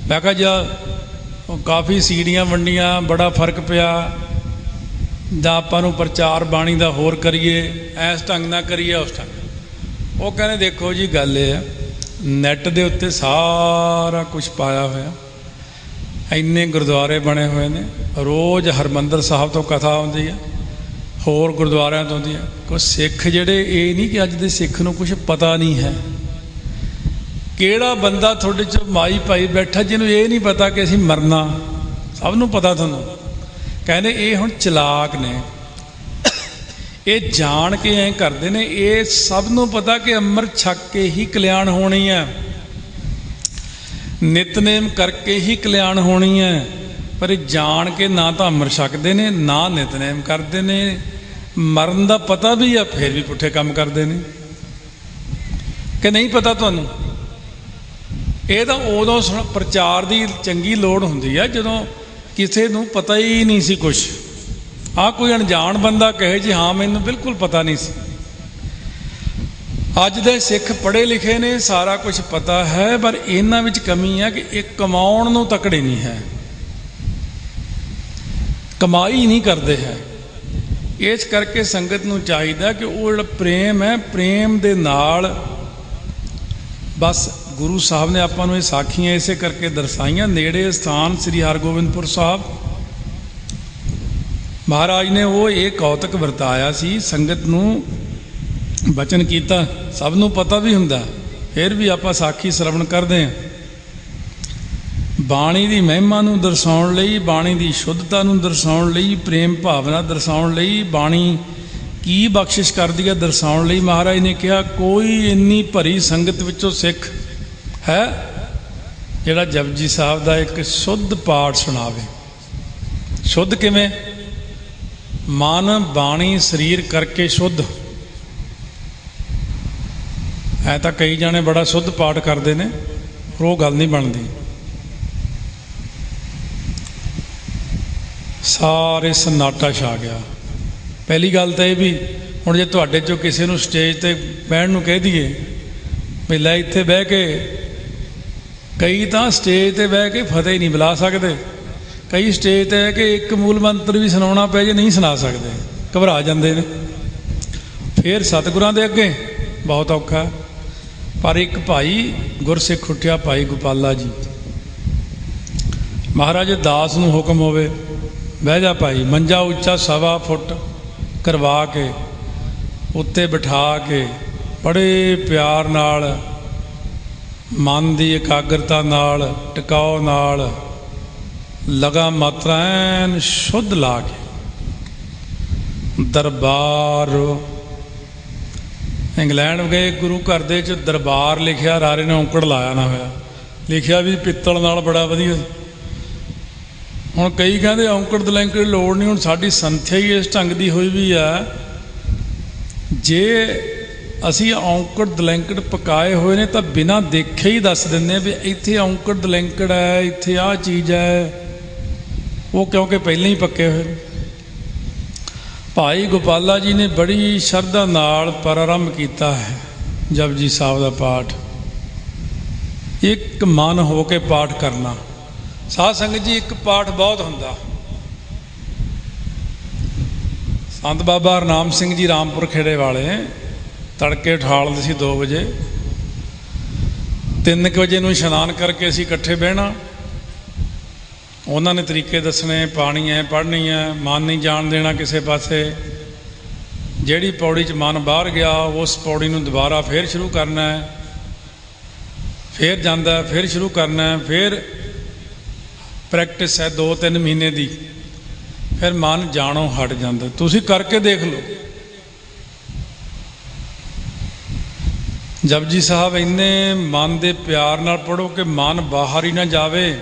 मैं कहा जा काफ़ी सीढ़ियाँ वंडियाँ, बड़ा फर्क पिया, जां आपां नूं प्रचार बाणी का होर करिए, इस ढंग ना करिए, उस ढंग। वो कहने देखो जी गल ये नैट दे उत्ते सारा कुछ पाया होया, इन्ने गुरुद्वारे बने हुए ने, रोज़ हरमंदर साहब तो कथा आउंदी है, होर गुरुद्वारियां तो आउंदी है। कोई सिख जिहड़े ये नहीं कि अज दे सिख नूं कुछ पता नहीं है। किहड़ा बंदा तुहाडे च माई भाई बैठा जिन्हों ये नहीं पता कि असीं मरना? सब नूं पता। तुहानूं कहने ये हुण चलाक ने, ये जान के ऐ करते हैं। ये सब नूं पता कि अमृत छक के ही कल्याण होनी है, नितनेम करके ही कल्याण होनी है। पर जान के ना तो अमृत छकते हैं, ना नितनेम करते हैं, मरण का पता भी है फिर भी पुठे काम करते हैं। कि नहीं पता तुहानूं? ये तो उदों प्रचार की चंगी लोड़ हुंदी है जदों किसी नूं पता ही नहीं सी कुछ। कोई अनजान बंदा कहे जी हाँ मैनूं बिल्कुल पता नहीं सी। अज दे सिख पढ़े लिखे ने, सारा कुछ पता है, पर इन्हां विच कमी है कि एक कमाउण नूं तकड़े नहीं है, कमाई नहीं करते हैं। इस करके संगत नूं चाहिदा कि वो जिहड़ा प्रेम है, प्रेम दे नाल बस गुरु साहब ने आपां नूं ये साखियां इसे करके दर्शाइयां। नेड़े स्थान श्री हरगोबिंदपुर साहब महाराज ने वो ये कौतक वरताया सी, संगत नूं बचन किया। सब नूं पता भी हुंदा, फिर भी आपां साखी श्रवण करते हैं। बाणी की महिमा नूं दर्शाउण लई, बाणी की शुद्धता नूं दर्शाउण लई, प्रेम भावना दर्शाउण लई, बाणी की बख्शिश करदी है दर्शाउण लई महाराज ने कहा कोई इन्नी भरी संगत विचों सिख है ਜਿਹੜਾ ਜਪਜੀ ਸਾਹਿਬ ਦਾ ਇੱਕ ਸ਼ੁੱਧ ਪਾਠ ਸੁਣਾਵੇ। ਸ਼ੁੱਧ ਕਿਵੇਂ? ਮਨ ਬਾਣੀ ਸਰੀਰ ਕਰਕੇ ਸ਼ੁੱਧ। ਐ ਤਾਂ ਕਈ ਜਾਣੇ ਬੜਾ ਸ਼ੁੱਧ ਪਾਠ ਕਰਦੇ ਨੇ, ਪਰ ਉਹ ਗੱਲ ਨਹੀਂ ਬਣਦੀ। ਸਾਰੇ ਸਨਾਟਾ ਛਾ ਗਿਆ। ਪਹਿਲੀ ਗੱਲ ਤਾਂ ਇਹ ਵੀ ਹੁਣ ਜੇ ਤੁਹਾਡੇ 'ਚੋਂ ਕਿਸੇ ਨੂੰ ਸਟੇਜ 'ਤੇ ਬਹਿਣ ਨੂੰ ਕਹਿ ਦਈਏ ਵੀ ਲੈ ਇੱਥੇ ਬਹਿ ਕੇ, ਕਈ ਤਾਂ ਸਟੇਜ 'ਤੇ ਬਹਿ ਕੇ ਫਤਿਹ ਨਹੀਂ ਬੁਲਾ ਸਕਦੇ, ਕਈ ਸਟੇਜ 'ਤੇ ਕਿ ਇੱਕ ਮੂਲ ਮੰਤਰ ਵੀ ਸੁਣਾਉਣਾ ਪੈ ਜੇ ਨਹੀਂ ਸੁਣਾ ਸਕਦੇ, ਘਬਰਾ ਜਾਂਦੇ ਨੇ। ਫਿਰ ਸਤਿਗੁਰਾਂ ਦੇ ਅੱਗੇ ਬਹੁਤ ਔਖਾ। ਪਰ ਇੱਕ ਭਾਈ ਗੁਰਸਿੱਖ ਉੱਠਿਆ, ਭਾਈ ਗੋਪਾਲਾ ਜੀ। ਮਹਾਰਾਜ ਦਾਸ ਨੂੰ ਹੁਕਮ ਹੋਵੇ, ਬਹਿ ਜਾ ਭਾਈ। ਮੰਜਾ ਉੱਚਾ 1.25 ਫੁੱਟ ਕਰਵਾ ਕੇ ਉੱਤੇ ਬਿਠਾ ਕੇ ਬੜੇ ਪਿਆਰ ਨਾਲ, ਮਨ ਦੀ ਇਕਾਗਰਤਾ ਨਾਲ, ਟਿਕਾਓ ਨਾਲ, ਲਗਾ ਮਾਤਰਾ ਐਨ ਸ਼ੁੱਧ ਲਾ ਕੇ ਦਰਬਾਰ। ਇੰਗਲੈਂਡ ਗਏ, ਗੁਰੂ ਘਰ ਦੇ 'ਚ ਦਰਬਾਰ ਲਿਖਿਆ, ਰਾਰੇ ਨੇ ਔਂਕੜ ਲਾਇਆ ਨਾ ਹੋਇਆ, ਲਿਖਿਆ ਵੀ ਪਿੱਤਲ ਨਾਲ ਬੜਾ ਵਧੀਆ। ਹੁਣ ਕਈ ਕਹਿੰਦੇ ਔਂਕੜ ਦਲੈਂਕੜ ਦੀ ਲੋੜ ਨਹੀਂ। ਹੁਣ ਸਾਡੀ ਸੰਥਿਆ ਹੀ ਇਸ ਢੰਗ ਦੀ ਹੋਈ ਵੀ ਆ, ਜੇ ਅਸੀਂ ਔਂਕੜ ਦਲੈਂਕੜ ਪਕਾਏ ਹੋਏ ਨੇ ਤਾਂ ਬਿਨਾਂ ਦੇਖੇ ਹੀ ਦੱਸ ਦਿੰਦੇ ਵੀ ਇੱਥੇ ਔਂਕੜ ਦਲੈਂਕੜ ਹੈ, ਇੱਥੇ ਆਹ ਚੀਜ਼ ਹੈ। ਉਹ ਕਿਉਂਕਿ ਪਹਿਲਾਂ ਹੀ ਪੱਕੇ ਹੋਏ। ਭਾਈ ਗੋਪਾਲਾ ਜੀ ਨੇ ਬੜੀ ਸ਼ਰਧਾ ਨਾਲ ਪ੍ਰਾਰੰਭ ਕੀਤਾ ਹੈ ਜਪਜੀ ਸਾਹਿਬ ਦਾ ਪਾਠ। ਇੱਕ ਮਨ ਹੋ ਕੇ ਪਾਠ ਕਰਨਾ। ਸਾਧ ਸੰਗਤ ਜੀ, ਇੱਕ ਪਾਠ ਬਹੁਤ ਹੁੰਦਾ। ਸੰਤ ਬਾਬਾ ਹਰਨਾਮ ਸਿੰਘ ਜੀ ਰਾਮਪੁਰ ਖੇੜੇ ਵਾਲੇ ਤੜਕੇ ਉਠਾਲਦੇ ਸੀ 2 ਵਜੇ, 3 ਵਜੇ ਨੂੰ ਇਸ਼ਨਾਨ ਕਰਕੇ ਅਸੀਂ ਇਕੱਠੇ ਬਹਿਣਾ। ਉਹਨਾਂ ਨੇ ਤਰੀਕੇ ਦੱਸਣੇ, ਪਾਣੀ ਹੈ, ਪੜ੍ਹਨੀ ਹੈ, ਮਨ ਨਹੀਂ ਜਾਣ ਦੇਣਾ ਕਿਸੇ ਪਾਸੇ। ਜਿਹੜੀ ਪੌੜੀ 'ਚ ਮਨ ਬਾਹਰ ਗਿਆ ਉਸ ਪੌੜੀ ਨੂੰ ਦੁਬਾਰਾ ਫੇਰ ਸ਼ੁਰੂ ਕਰਨਾ ਹੈ, ਫੇਰ ਜਾਂਦਾ, ਫੇਰ ਸ਼ੁਰੂ ਕਰਨਾ ਹੈ। ਫੇਰ ਪ੍ਰੈਕਟਿਸ ਹੈ 2-3 ਮਹੀਨੇ ਦੀ, ਫਿਰ ਮਨ ਜਾਣੋਂ ਹਟ ਜਾਂਦਾ। ਤੁਸੀਂ ਕਰਕੇ ਦੇਖ ਲਓ। ਜਪਜੀ ਸਾਹਿਬ ਇੰਨੇ ਮਨ ਦੇ ਪਿਆਰ ਨਾਲ ਪੜ੍ਹੋ ਕਿ ਮਨ ਬਾਹਰ ਹੀ ਨਾ ਜਾਵੇ।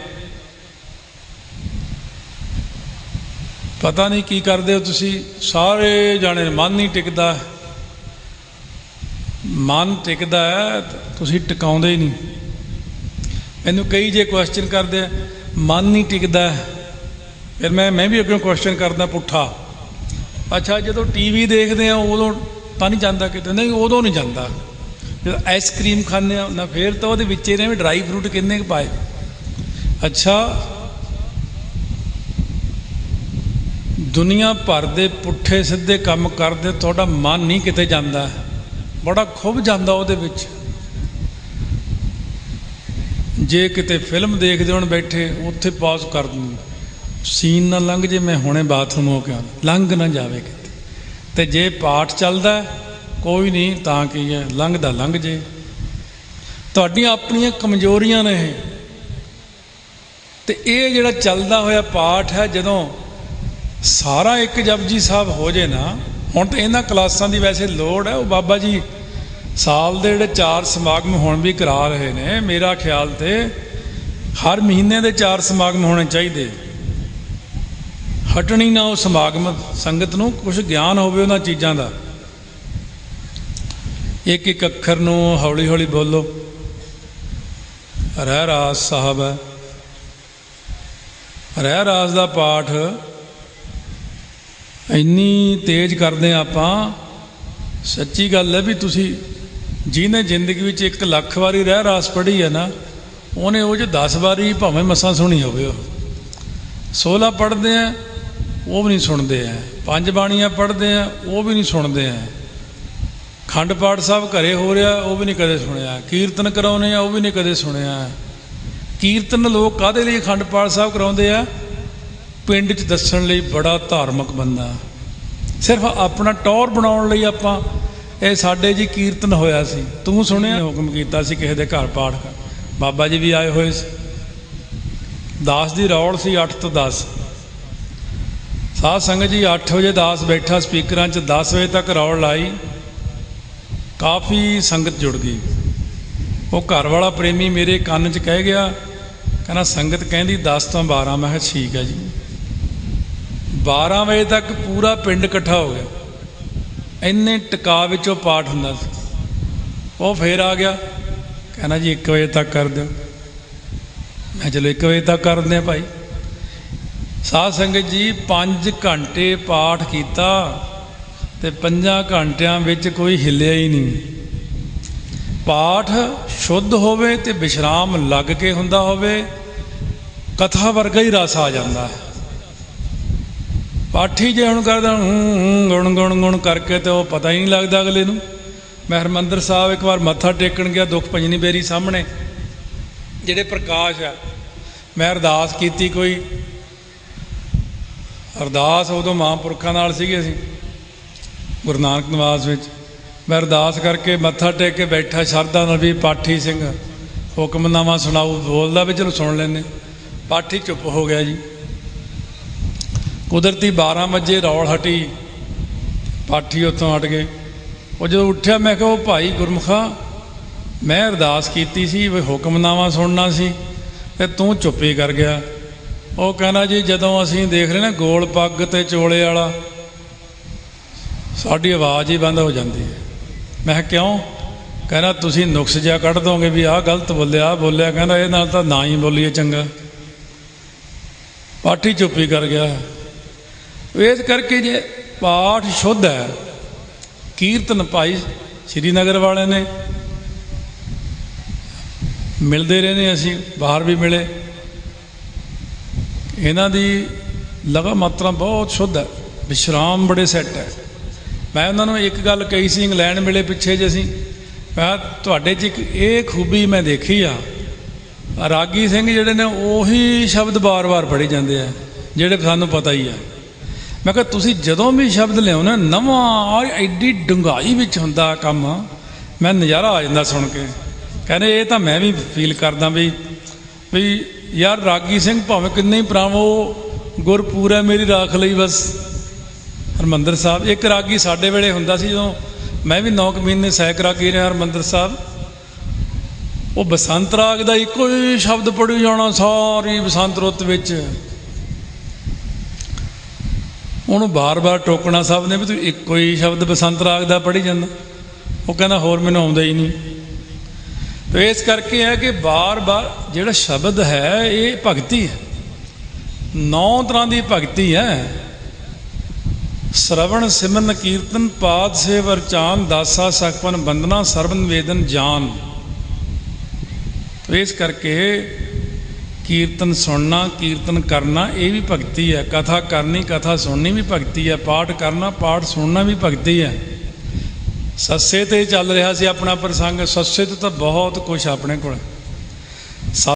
ਪਤਾ ਨਹੀਂ ਕੀ ਕਰਦੇ ਹੋ ਤੁਸੀਂ, ਸਾਰੇ ਜਾਣੇ ਮਨ ਨਹੀਂ ਟਿਕਦਾ। ਮਨ ਟਿਕਦਾ ਹੈ, ਤੁਸੀਂ ਟਿਕਾਉਂਦੇ ਹੀ ਨਹੀਂ। ਮੈਨੂੰ ਕਈ ਜੇ ਕੁਐਸਚਨ ਕਰਦੇ ਆ, ਮਨ ਨਹੀਂ ਟਿਕਦਾ, ਫਿਰ ਮੈਂ ਵੀ ਅੱਗੇ ਕੁਐਸਚਨ ਕਰਦਾ ਪੁੱਠਾ, ਅੱਛਾ ਜਦੋਂ ਟੀਵੀ ਦੇਖਦੇ ਆ ਉਦੋਂ ਤਾਂ ਨਹੀਂ ਜਾਂਦਾ ਕਿਤੇ? ਨਹੀਂ, ਉਦੋਂ ਨਹੀਂ ਜਾਂਦਾ। ਜਦੋਂ ਆਈਸਕ੍ਰੀਮ ਖਾਂਦੇ ਆ ਨਾ, ਫਿਰ ਤਾਂ ਉਹਦੇ ਵਿੱਚ ਇਹਨੇ ਵੀ ਡਰਾਈ ਫਰੂਟ ਕਿੰਨੇ ਕੁ ਪਾਏ। ਅੱਛਾ, ਦੁਨੀਆ ਭਰ ਦੇ ਪੁੱਠੇ ਸਿੱਧੇ ਕੰਮ ਕਰਦੇ, ਤੁਹਾਡਾ ਮਨ ਨਹੀਂ ਕਿਤੇ ਜਾਂਦਾ, ਬੜਾ ਖੁੱਭ ਜਾਂਦਾ ਉਹਦੇ ਵਿੱਚ। ਜੇ ਕਿਤੇ ਫਿਲਮ ਦੇਖਦੇ ਹੋਣ ਬੈਠੇ, ਉੱਥੇ ਪੌਜ਼ ਕਰ ਦਿੰਦੇ, ਸੀਨ ਨਾ ਲੰਘ ਜੇ, ਮੈਂ ਹੁਣੇ ਬਾਥਰੂਮ ਹੋ ਕੇ ਆਉਣਾ, ਲੰਘ ਨਾ ਜਾਵੇ ਕਿਤੇ। ਤੇ ਜੇ ਪਾਠ ਚੱਲਦਾ ਕੋਈ ਨਹੀਂ ਤਾਂ ਕੀ ਹੈ, ਲੰਘਦਾ ਲੰਘ ਜੇ। ਤੁਹਾਡੀਆਂ ਆਪਣੀਆਂ ਕਮਜ਼ੋਰੀਆਂ ਨੇ ਇਹ। ਤੇ ਇਹ ਜਿਹੜਾ ਚੱਲਦਾ ਹੋਇਆ ਪਾਠ ਹੈ, ਜਦੋਂ ਸਾਰਾ ਇੱਕ ਜਪਜੀ ਸਾਹਿਬ ਹੋ ਜੇ ਨਾ, ਹੁਣ ਤਾਂ ਇਹਨਾਂ ਕਲਾਸਾਂ ਦੀ ਵੈਸੇ ਲੋੜ ਹੈ। ਉਹ ਬਾਬਾ ਜੀ ਸਾਲ ਦੇ ਜਿਹੜੇ 4 ਸਮਾਗਮ ਹੁਣ ਵੀ ਕਰਾ ਰਹੇ ਨੇ, ਮੇਰਾ ਖਿਆਲ ਤੇ ਹਰ ਮਹੀਨੇ ਦੇ 4 ਸਮਾਗਮ ਹੋਣੇ ਚਾਹੀਦੇ। ਹਟਣੀ ਨਾ ਉਹ ਸਮਾਗਮ, ਸੰਗਤ ਨੂੰ ਕੁਝ ਗਿਆਨ ਹੋਵੇ ਉਹਨਾਂ ਚੀਜ਼ਾਂ ਦਾ। ਇੱਕ ਇੱਕ ਅੱਖਰ ਨੂੰ ਹੌਲੀ ਹੌਲੀ ਬੋਲੋ। ਰਹਿਰਾਸ ਸਾਹਿਬ ਹੈ, ਰਹਿਰਾਸ ਦਾ ਪਾਠ ਇੰਨੀ ਤੇਜ਼ ਕਰਦੇ ਆਪਾਂ, ਸੱਚੀ ਗੱਲ ਹੈ ਵੀ ਤੁਸੀਂ ਜਿਹਨੇ ਜ਼ਿੰਦਗੀ ਵਿੱਚ 1 ਲੱਖ ਵਾਰੀ ਰਹਿਰਾਸ ਪੜ੍ਹੀ ਹੈ ਨਾ, ਉਹਨੇ ਉਹ 'ਚ 10 ਵਾਰੀ ਭਾਵੇਂ ਮਸਾਂ ਸੁਣੀ ਹੋਵੇ। ਉਹ 16 ਪੜ੍ਹਦੇ ਆ ਉਹ ਵੀ ਨਹੀਂ ਸੁਣਦੇ ਆ, 5 ਬਾਣੀਆਂ ਪੜ੍ਹਦੇ ਆ ਉਹ ਵੀ ਨਹੀਂ ਸੁਣਦੇ ਆ, ਖੰਡ ਪਾਠ ਸਾਹਿਬ ਘਰੇ ਹੋ ਰਿਹਾ ਉਹ ਵੀ ਨਹੀਂ ਕਦੇ ਸੁਣਿਆ, ਕੀਰਤਨ ਕਰਾਉਂਦੇ ਆ ਉਹ ਵੀ ਨਹੀਂ ਕਦੇ ਸੁਣਿਆ। ਕੀਰਤਨ ਲੋਕ ਕਾਹਦੇ ਲਈ ਖੰਡ ਪਾਠ ਸਾਹਿਬ ਕਰਾਉਂਦੇ ਆ? ਪਿੰਡ 'ਚ ਦੱਸਣ ਲਈ ਬੜਾ ਧਾਰਮਿਕ ਬੰਦਾ, ਸਿਰਫ ਆਪਣਾ ਟੌਰ ਬਣਾਉਣ ਲਈ। ਆਪਾਂ ਇਹ ਸਾਡੇ ਜੀ ਕੀਰਤਨ ਹੋਇਆ ਸੀ, ਤੂੰ ਸੁਣਿਆ? ਹੁਕਮ ਕੀਤਾ ਸੀ ਕਿਸੇ ਦੇ ਘਰ ਪਾਠ ਕਰ, ਬਾਬਾ ਜੀ ਵੀ ਆਏ ਹੋਏ ਸੀ। ਦਾਸ ਦੀ ਰੌਲ ਸੀ 8 ਤੋਂ 10। ਸਾਧ ਸੰਗਤ ਜੀ 8 ਵਜੇ ਦਾਸ ਬੈਠਾ ਸਪੀਕਰਾਂ 'ਚ, 10 ਵਜੇ ਤੱਕ ਰੌਲ ਲਾਈ, ਕਾਫੀ ਸੰਗਤ ਜੁੜ ਗਈ। ਉਹ ਘਰ ਵਾਲਾ ਪ੍ਰੇਮੀ ਮੇਰੇ ਕੰਨ 'ਚ ਕਹਿ ਗਿਆ ਕਹਿੰਦਾ ਸੰਗਤ ਕਹਿੰਦੀ 10 ਤੋਂ 12। ਮੈਂ ਕਿਹਾ ਠੀਕ ਹੈ ਜੀ। 12 ਵਜੇ ਤੱਕ ਪੂਰਾ ਪਿੰਡ ਇਕੱਠਾ ਹੋ ਗਿਆ। ਇੰਨੇ ਟਿਕਾ ਵਿੱਚੋਂ ਪਾਠ ਹੁੰਦਾ ਸੀ। ਉਹ ਫੇਰ ਆ ਗਿਆ, ਕਹਿੰਦਾ ਜੀ 1 ਵਜੇ ਤੱਕ ਕਰ ਦਿਓ। ਮੈਂ ਚਲੋ 1 ਵਜੇ ਤੱਕ ਕਰ ਦਿੰਦੇ ਹਾਂ ਭਾਈ। ਸਾਧ ਸੰਗਤ ਜੀ 5 ਘੰਟੇ ਪਾਠ ਕੀਤਾ ਤੇ 5 ਘੰਟਿਆਂ ਵਿੱਚ ਕੋਈ ਹਿੱਲਿਆ ਹੀ ਨਹੀਂ। ਪਾਠ ਸ਼ੁੱਧ ਹੋਵੇ ਤੇ ਵਿਸ਼ਰਾਮ ਲੱਗ ਕੇ ਹੁੰਦਾ ਹੋਵੇ, ਕਥਾ ਵਰਗਾ ਹੀ ਰਸ ਆ ਜਾਂਦਾ ਹੈ। ਪਾਠੀ ਜੇ ਹੁਣ ਕਰਦਾ ਗੁਣ ਗੁਣ ਗੁਣ ਕਰਕੇ ਤੇ ਉਹ ਪਤਾ ਹੀ ਨਹੀਂ ਲੱਗਦਾ ਅਗਲੇ ਨੂੰ। ਮੈਂ ਹਰਿਮੰਦਰ ਸਾਹਿਬ ਇੱਕ ਵਾਰ ਮੱਥਾ ਟੇਕਣ ਗਿਆ, ਦੁੱਖ ਭੰਜਨੀ ਬੇਰੀ ਸਾਹਮਣੇ ਜਿਹੜੇ ਪ੍ਰਕਾਸ਼ ਆ, ਮੈਂ ਅਰਦਾਸ ਕੀਤੀ। ਕੋਈ ਅਰਦਾਸ ਉਦੋਂ ਮਹਾਂਪੁਰਖਾਂ ਨਾਲ ਸੀਗੇ ਅਸੀਂ ਗੁਰੂ ਨਾਨਕ ਨਿਵਾਸ ਵਿੱਚ। ਮੈਂ ਅਰਦਾਸ ਕਰਕੇ ਮੱਥਾ ਟੇਕ ਕੇ ਬੈਠਾ ਸ਼ਰਧਾ ਨਾਲ ਵੀ ਪਾਠੀ ਸਿੰਘ ਹੁਕਮਨਾਮਾ ਸੁਣਾਓ। ਬੋਲਦਾ ਵੀ ਚਲੋ ਸੁਣ ਲੈਂਦੇ। ਪਾਠੀ ਚੁੱਪ ਹੋ ਗਿਆ ਜੀ। ਕੁਦਰਤੀ 12 ਵਜੇ ਰੌਲ ਹਟੀ, ਪਾਠੀ ਉੱਥੋਂ ਹਟ ਗਏ। ਉਹ ਜਦੋਂ ਉੱਠਿਆ ਮੈਂ ਕਿਹਾ ਉਹ ਭਾਈ ਗੁਰਮੁਖਾ, ਮੈਂ ਅਰਦਾਸ ਕੀਤੀ ਸੀ ਵੀ ਹੁਕਮਨਾਮਾ ਸੁਣਨਾ ਸੀ ਤੇ ਤੂੰ ਚੁੱਪ ਹੀ ਕਰ ਗਿਆ। ਉਹ ਕਹਿੰਦਾ ਜੀ ਜਦੋਂ ਅਸੀਂ ਦੇਖ ਰਹੇ ਨਾ ਗੋਲ ਪੱਗ ਤੇ ਚੋਲੇ ਵਾਲਾ, ਸਾਡੀ ਆਵਾਜ਼ ਹੀ ਬੰਦ ਹੋ ਜਾਂਦੀ ਹੈ। ਮੈਂ ਕਿਹਾ ਕਿਉਂ? ਕਹਿੰਦਾ ਤੁਸੀਂ ਨੁਕਸ ਜਿਹਾ ਕੱਢ ਦੋਗੇ ਵੀ ਆਹ ਗਲਤ ਬੋਲਿਆ, ਆਹ ਬੋਲਿਆ। ਕਹਿੰਦਾ ਇਹ ਨਾਲ ਤਾਂ ਨਾ ਹੀ ਬੋਲੀਏ ਚੰਗਾ। ਪਾਠੀ ਚੁੱਪ ਹੀ ਕਰ ਗਿਆ। ਇਸ ਕਰਕੇ ਜੇ ਪਾਠ ਸ਼ੁੱਧ ਹੈ, ਕੀਰਤਨ ਭਾਈ ਸ਼੍ਰੀਨਗਰ ਵਾਲੇ ਨੇ ਮਿਲਦੇ ਰਹੇ ਨੇ, ਅਸੀਂ ਬਾਹਰ ਵੀ ਮਿਲੇ। ਇਹਨਾਂ ਦੀ ਲਗਾ ਮਾਤਰਾ ਬਹੁਤ ਸ਼ੁੱਧ ਹੈ, ਵਿਸ਼ਰਾਮ ਬੜੇ ਸੈੱਟ ਹੈ। ਮੈਂ ਉਹਨਾਂ ਨੂੰ ਇੱਕ ਗੱਲ ਕਹੀ ਸੀ, ਇੰਗਲੈਂਡ ਮਿਲੇ ਪਿੱਛੇ ਜੇ ਅਸੀਂ। ਮੈਂ ਤੁਹਾਡੇ 'ਚ ਇੱਕ ਇਹ ਖੂਬੀ ਮੈਂ ਦੇਖੀ ਆ, ਰਾਗੀ ਸਿੰਘ ਜਿਹੜੇ ਨੇ ਉਹੀ ਸ਼ਬਦ ਵਾਰ-ਵਾਰ ਪੜ੍ਹੀ ਜਾਂਦੇ ਆ ਜਿਹੜੇ ਸਾਨੂੰ ਪਤਾ ਹੀ ਆ। ਮੈਂ ਕਿਹਾ ਤੁਸੀਂ ਜਦੋਂ ਵੀ ਸ਼ਬਦ ਲਿਆਓ ਨਾ ਨਵਾਂ, ਐਡੀ ਡੂੰਘਾਈ ਵਿੱਚ ਹੁੰਦਾ ਕੰਮ, ਮੈਂ ਨਜ਼ਾਰਾ ਆ ਜਾਂਦਾ ਸੁਣ ਕੇ। ਕਹਿੰਦੇ ਇਹ ਤਾਂ ਮੈਂ ਵੀ ਫੀਲ ਕਰਦਾ ਵੀ ਯਾਰ ਰਾਗੀ ਸਿੰਘ ਭਾਵੇਂ ਕਿੰਨੇ ਹੀ ਭਰਾਵੋ, ਗੁਰਪੂਰਾ ਮੇਰੀ ਰਾਖ ਲਈ ਬਸ। ਹਰਿਮੰਦਰ ਸਾਹਿਬ ਇੱਕ ਰਾਗੀ ਸਾਡੇ ਵੇਲੇ ਹੁੰਦਾ ਸੀ, ਜਦੋਂ ਮੈਂ ਵੀ 9 ਮਹੀਨੇ ਸਹਿਕ ਰਾਗੀ ਰਿਹਾ ਹਰਿਮੰਦਰ ਸਾਹਿਬ। ਉਹ ਬਸੰਤ ਰਾਗ ਦਾ ਇੱਕੋ ਹੀ ਸ਼ਬਦ ਪੜ੍ਹੀ ਜਾਣਾ ਸਾਰੀ ਬਸੰਤ ਰੁੱਤ ਵਿੱਚ। ਉਹਨੂੰ ਬਾਰ-ਬਾਰ ਟੋਕਣਾ ਸਭ ਨੇ ਵੀ ਤੂੰ ਇੱਕੋ ਹੀ ਸ਼ਬਦ ਬਸੰਤ ਰਾਗ ਦਾ ਪੜ੍ਹੀ ਜਾਂਦਾ। ਉਹ ਕਹਿੰਦਾ ਹੋਰ ਮੈਨੂੰ ਆਉਂਦਾ ਹੀ ਨਹੀਂ। ਤੇ ਇਸ ਕਰਕੇ ਹੈ ਕਿ ਬਾਰ-ਬਾਰ ਜਿਹੜਾ ਸ਼ਬਦ ਹੈ ਇਹ ਭਗਤੀ ਹੈ। 9 ਤਰ੍ਹਾਂ ਦੀ ਭਗਤੀ ਹੈ। ਸ਼ਰਵਣ ਸਿਮਰਨ ਕੀਰਤਨ ਪਾਦ ਸੇਵ ਅਰਚਾਨ ਦਾਸਾ ਸਖਪਨ ਬੰਦਨਾ ਸਰਵਨ ਵੇਦਨ ਜਾਨ। ਤੇ ਇਸ ਕਰਕੇ ਕੀਰਤਨ ਸੁਣਨਾ, ਕੀਰਤਨ ਕਰਨਾ ਇਹ ਵੀ ਭਗਤੀ ਹੈ। ਕਥਾ ਕਰਨੀ, ਕਥਾ ਸੁਣਨੀ ਵੀ ਭਗਤੀ ਹੈ। ਪਾਠ ਕਰਨਾ, ਪਾਠ ਸੁਣਨਾ ਵੀ ਭਗਤੀ ਹੈ। ਸੱਸੇ ਤੇ ਚੱਲ ਰਿਹਾ ਸੀ ਆਪਣਾ ਪ੍ਰਸੰਗ। ਸੱਸੇ ਤੇ ਤਾਂ ਬਹੁਤ ਕੁਛ ਆਪਣੇ ਕੋਲ।